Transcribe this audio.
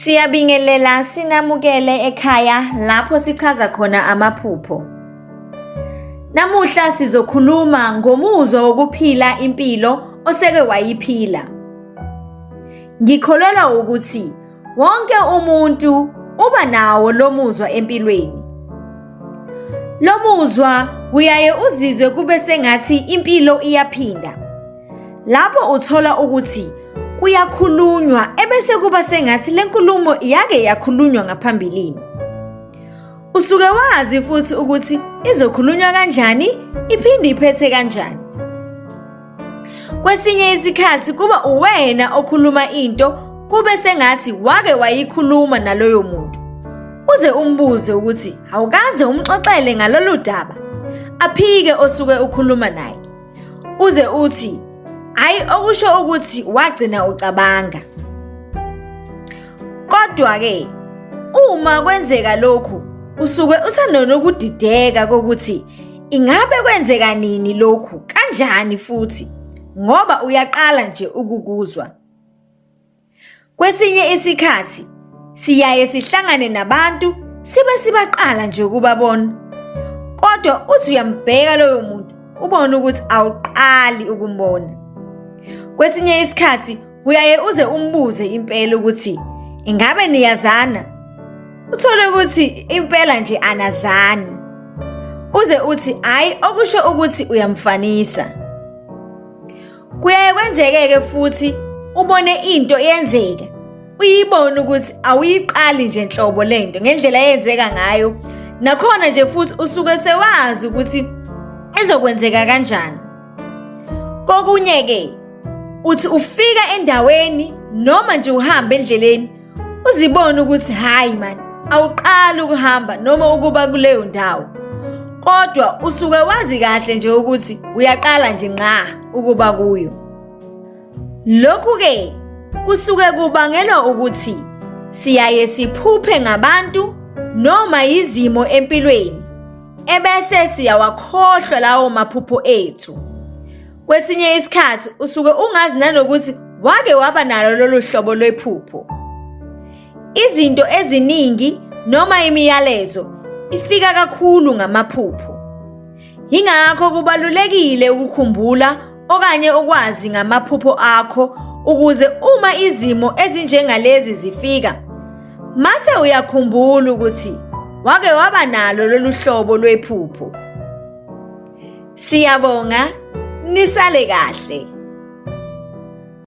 Siyabingelela sinamukele ekhaya lapho sichaza khona amaphupho. Namuhla sizokhuluma ngomuzwa wokuphila impilo osake wayiphila. Ngikholelwa ukuthi wonke umuntu uba nawo lo muzwa empilweni. Lo muzwa kuyaye uzizwe kube sengathi impilo iyaphinda. Lapho uthola ukuthi kuyakhulunywa ebese kuba sengathi lenkulumo iyake yakhulunywa ngaphambilini. Usuke wazi futhi ukuthi izokhulunywa kanjani, iphinde iphethe kanjani. Kwesinye isikhathi kuba uwena okhuluma into kube sengathi wake wayikhuluma naloyo muntu. Uze umbuze ukuthi awukaze umxoxele ngalolu daba. Aphike osuke ukhuluma naye. Uze uthi hayi okusho ukuthi wagcina ucabanga. Kodwa ke uma kwenzeka lokhu usuke usanokudideka kokuthi ingabe kwenzeka nini lokhu kanjani futhi ngoba uyaqala nje ukukuzwa. Kwesinye isikhathi siyaye sihlangane nabantu sibe sibaqala nje ukubabona. Kodwa uthi uyambheka loyo muntu ubone ukuthi awuqali ukumbona. Kwesinye isikhathi uyaye uze umbuze impela ukuthi ingabe niyazana? Uthole ukuthi impela nje anazani. Uze uthi hayi okusho ukuthi uyamfanisa. Kuyaye kwenzeke futhi ubone into yenzeka. Uyibone ukuthi awuyiqali nje inhlobo lento ngendlela yenzeka ngayo. Nakhona nje futhi usuke sewazi ukuthi izokwenzeka kanjani. Kokunye ke uthi ufika endaweni noma nje uhamba endleleni uzibone ukuthi hayi man awuqali ukuhamba noma ukuba kuleyo ndawo. Kodwa usuke wazi kahle nje ukuthi uyaqala nje nqa ukuba kuyo. Lokhu ke kusuke kubangelwa ukuthi siyaye siphuphe ngabantu noma izimo empilweni ebese siyawakhohlwa lawomaphupho ethu. Kwesinye isikhathi usuke ungazi nanokuthi wake waba nalo lolu hlobo lwephupho. Izinto eziningi noma imiyalezo ifika kakhulu ngamaphupho. Yingakho kubalulekile ukukhumbula okanye ukwazi ngamaphupho akho ukuze uma izimo ezinjengalezi zifika mase uyakhumbula ukuthi wake waba nalo lolu hlobo lwephupho. Siyabonga, nisale kahle.